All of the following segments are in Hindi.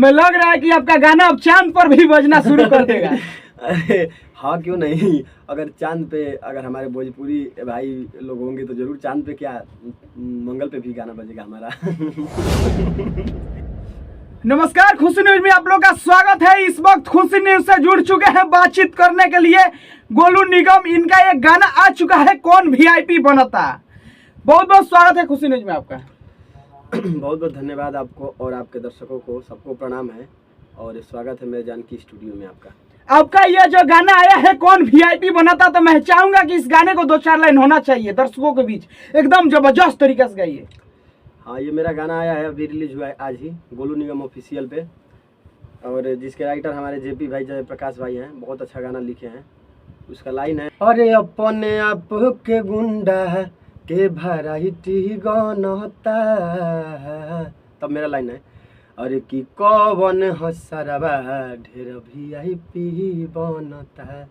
हमें लग रहा है कि आपका गाना अब चांद पर भी बजना शुरू कर देगा। अरे हाँ, क्यों नहीं। अगर चांद पे अगर हमारे भोजपुरी भाई लोग होंगे तो जरूर चांद पे क्या मंगल पे भी गाना बजेगा हमारा। नमस्कार, खुशी न्यूज में आप लोग का स्वागत है। इस वक्त खुशी न्यूज से जुड़ चुके हैं बातचीत करने के लिए गोलू निगम। इनका एक गाना आ चुका है, कौन वीआईपी बनता। बहुत बहुत स्वागत है खुशी न्यूज में आपका। बहुत बहुत धन्यवाद आपको और आपके दर्शकों को, सबको प्रणाम है और स्वागत है मेरे जानकी स्टूडियो में आपका ये जो गाना आया है कौन वीआईपी बनाता, तो मैं चाहूंगा कि इस गाने को 2-4 लाइन होना चाहिए दर्शकों के बीच, एकदम जबरदस्त तरीके से गाइए। हाँ, ये मेरा गाना आया है, अभी रिलीज हुआ है आज ही गोलू निगम ऑफिशियल पे, और जिसके राइटर हमारे जेपी भाई जयप्रकाश भाई हैं। बहुत अच्छा गाना लिखे हैं। उसका लाइन है, अरे अपने आप के गुंडा के भराइटी गनता। तब मेरा लाइन है, अरे कि कौन हसरवा ढेर वीआईपी बनता।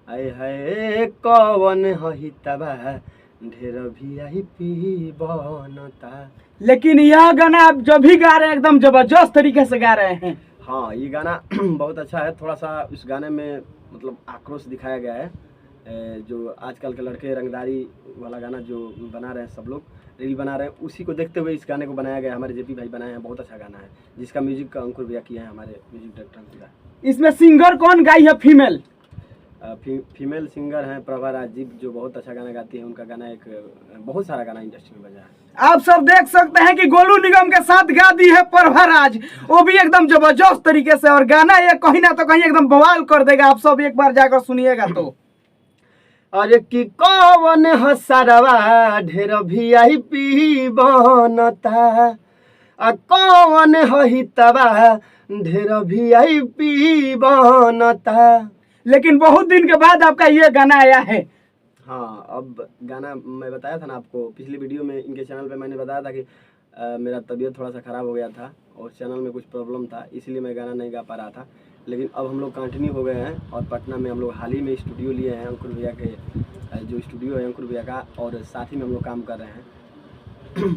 आए हाय कौन हितवा ढेर वीआईपी बनता। लेकिन यह गाना आप जब भी गा रहे हैं एकदम जबरदस्त तरीके से गा रहे हैं। हाँ, ये गाना बहुत अच्छा है। थोड़ा सा उस गाने में मतलब आक्रोश दिखाया गया है। जो आजकल के लड़के रंगदारी वाला गाना जो बना रहे हैं, सब लोग रील बना रहे हैं, उसी को देखते हुए इस गाने को बनाया गया। हमारे जेपी भाई बनाए हैं, बहुत अच्छा गाना है, जिसका म्यूजिक का अंकुर भैया किया है, हमारे म्यूजिक डायरेक्टर। इसमें सिंगर कौन गाई है? फीमेल फीमेल सिंगर हैं प्रभा राजीव, जो बहुत अच्छा गाना गाती है। उनका गाना एक बहुत सारा गाना इंडस्ट्री में बजा है। आप सब देख सकते हैं कि गोलू निगम के साथ गा दी है प्रभा राज, वो भी एकदम जबरदस्त तरीके से, और गाना ये कहीं ना तो कहीं एकदम बवाल कर देगा। आप सब एक बार जाकर सुनिएगा तो। अरे कि कौन हसरवा ढेर वीआईपी बनता, कौन हितवा ढेर वीआईपी बनता। लेकिन बहुत दिन के बाद आपका ये गाना आया है। हाँ, अब गाना मैं बताया था ना आपको पिछली वीडियो में, इनके चैनल पे मैंने बताया था कि मेरा तबीयत थोड़ा सा ख़राब हो गया था और चैनल में कुछ प्रॉब्लम था, इसलिए मैं गाना नहीं गा पा रहा था। लेकिन अब हम लोग कंटिन्यू हो गए हैं और पटना में हम लोग हाल ही में स्टूडियो लिए हैं, अंकुर भैया के जो स्टूडियो है अंकुर भैया का, और साथ ही में हम लोग काम कर रहे हैं।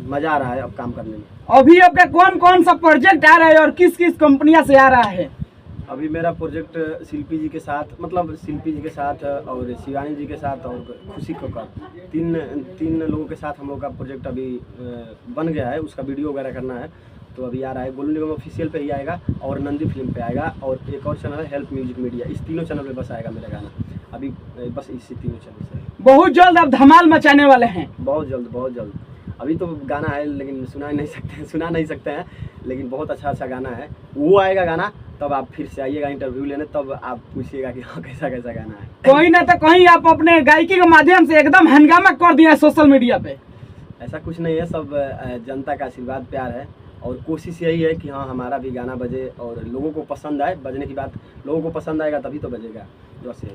मज़ा आ रहा है अब काम करने में। अभी आपका कौन कौन सा प्रोजेक्ट आ रहा है और किस किस कंपनियां से आ रहा है? अभी मेरा प्रोजेक्ट शिल्पी जी के साथ, मतलब शिल्पी जी के साथ और शिवानी जी के साथ और खुशी खोकर, तीन लोगों के साथ हम लोग का प्रोजेक्ट अभी बन गया है। उसका वीडियो वगैरह करना है, तो अभी आ रहा है। गोलू निगम ऑफिशियल पे ही आएगा और नंदी फिल्म पे आएगा, और एक और चैनल है हेल्प म्यूजिक मीडिया। इस तीनों चैनल पे बस आएगा मेरा गाना अभी, बस इसी तीनों चैनल से। बहुत जल्द आप धमाल मचाने वाले हैं। बहुत जल्द, बहुत जल्द। अभी तो गाना है लेकिन सुना नहीं सकते हैं, लेकिन बहुत अच्छा गाना है। वो आएगा गाना, तब आप फिर से आइएगा इंटरव्यू लेने, तब आप पूछिएगा कि हाँ कैसा गाना है। कहीं ना तो कहीं आप अपने गायकी के माध्यम से एकदम हंगामा कर दिया सोशल मीडिया पे। ऐसा कुछ नहीं है, सब जनता का आशीर्वाद प्यार है, और कोशिश यही है कि हाँ हमारा भी गाना बजे और लोगों को पसंद आए। बजने की बात, लोगों को पसंद आएगा तभी तो बजेगा। जैसे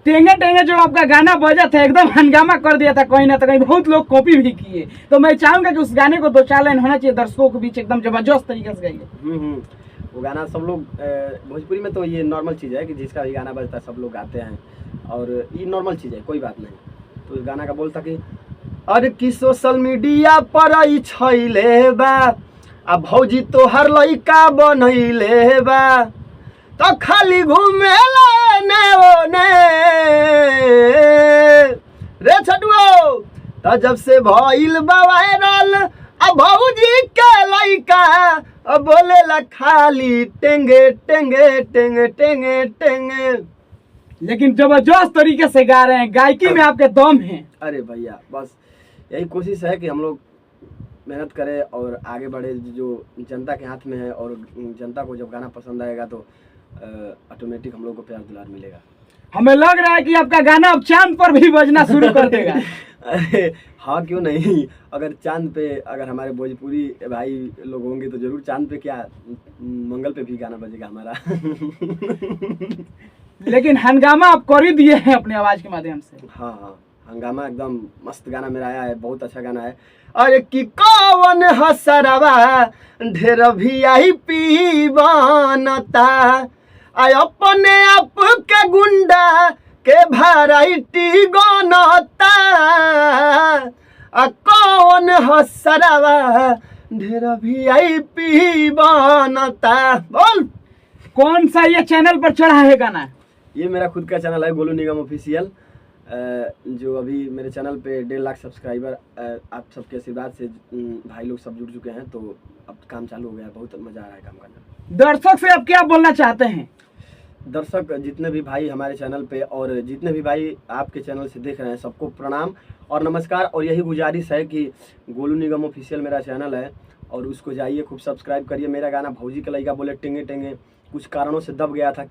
टेंगे टेंगे जो आपका गाना बजा था, एकदम हंगामा कर दिया था, कहीं ना तो कहीं बहुत लोग कॉपी भी किए। तो मैं चाहूंगा कि उस गाने को 2-4 लाइन होना चाहिए दर्शकों के बीच, एकदम जबरदस्त तरीके से गाइए। वो गाना सब लोग, भोजपुरी में तो ये नॉर्मल चीज़ है कि जिसका भी गाना बजता है सब लोग गाते हैं, और ये नॉर्मल चीज़ है, कोई बात नहीं। तो इस गाना का बोलता कि अरे कि सोशल मीडिया पर आई छैले बा, आ भौजी तोहर लइका बनैले बा, तो खाली घूमेला ने ओने रे छटुओ। तो जब से भइल बा वायरल आ भौजी के लइका, अब बोलेला खाली टेंगे टेंगे टेंगे टेंगे टेंगे। लेकिन जबरदस्त तरीके से गा रहे हैं, गायकी में आपके दम है। अरे भैया, बस यही कोशिश है कि हम लोग मेहनत करें और आगे बढ़े। जो जनता के हाथ में है, और जनता को जब गाना पसंद आएगा तो ऑटोमेटिक हम लोग को प्यार दुलार मिलेगा। हमें लग रहा है कि आपका गाना अब चांद पर भी बजना शुरू कर देगा। अरे हाँ, क्यों नहीं। अगर चांद पे अगर हमारे भोजपुरी भाई लोग होंगे तो जरूर चांद पे क्या मंगल पे भी गाना बजेगा हमारा। लेकिन हंगामा आप कर ही दिए हैं अपनी आवाज के माध्यम से। हाँ हाँ, हंगामा एकदम मस्त गाना मेरा आया है, बहुत अच्छा गाना है। अरे कि कौन हसरवा ढेर वीआईपी बनता, अपने आप के गुंडा के भराइटी गनता, कौन हसरवा ढेरा VIP बनता। बोल। कौन सा ये चैनल पर चढ़ा है गाना? ये मेरा खुद का चैनल है गोलू निगम ऑफिशियल, जो अभी मेरे चैनल पे 1.5 लाख सब्सक्राइबर आप सबके आशीर्वाद से भाई लोग सब जुड़ चुके हैं, तो अब काम चालू हो गया है, बहुत मज़ा आ रहा है काम करना। दर्शक से अब क्या बोलना चाहते हैं? दर्शक जितने भी भाई हमारे चैनल पे और जितने भी भाई आपके चैनल से देख रहे हैं, सबको प्रणाम और नमस्कार। और यही गुजारिश है कि गोलू निगम ऑफिशियल मेरा चैनल है और उसको जाइए खूब सब्सक्राइब करिए। मेरा गाना भौजी का लड़का बोले टेंगे टेंगे कुछ कारणों से दब गया था,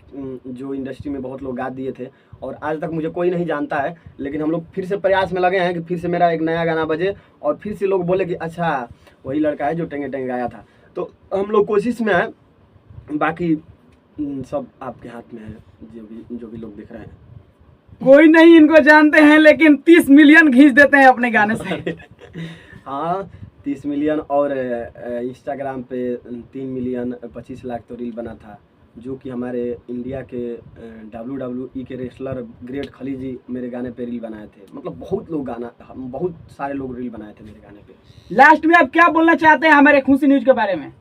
जो इंडस्ट्री में बहुत लोग गा दिए थे और आज तक मुझे कोई नहीं जानता है, लेकिन हम लोग फिर से प्रयास में लगे हैं कि फिर से मेरा एक नया गाना बजे और फिर से लोग बोले कि अच्छा वही लड़का है जो टेंगे टेंगे गाया था। तो हम लोग कोशिश में हैं, बाकी सब आपके हाथ में है, जो भी लोग देख रहे हैं। कोई नहीं इनको जानते हैं, लेकिन 30 मिलियन खींच देते हैं अपने गाने से। हाँ 30 मिलियन और इंस्टाग्राम पे 3 मिलियन 25 लाख तो रील बना था, जो कि हमारे इंडिया के WWE के रेसलर ग्रेट खली जी मेरे गाने पे रील बनाए थे। मतलब बहुत सारे लोग रील बनाए थे मेरे गाने पे। लास्ट में आप क्या बोलना चाहते हैं हमारे खुशी न्यूज के बारे में?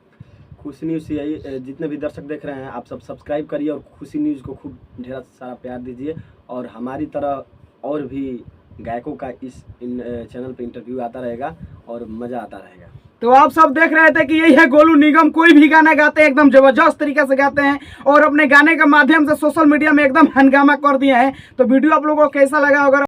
खुशी न्यूज़ से यही, जितने भी दर्शक देख रहे हैं आप सब सब्सक्राइब करिए और खुशी न्यूज़ को खूब ढेर सारा प्यार दीजिए। और हमारी तरह और भी गायकों का इस चैनल पे इंटरव्यू आता रहेगा और मज़ा आता रहेगा। तो आप सब देख रहे थे कि यही है गोलू निगम, कोई भी गाना गाते हैं एकदम जबरदस्त तरीके से गाते हैं और अपने गाने के माध्यम से सोशल मीडिया में एकदम हंगामा कर दिए हैं। तो वीडियो आप लोगों को कैसा लगा? अगर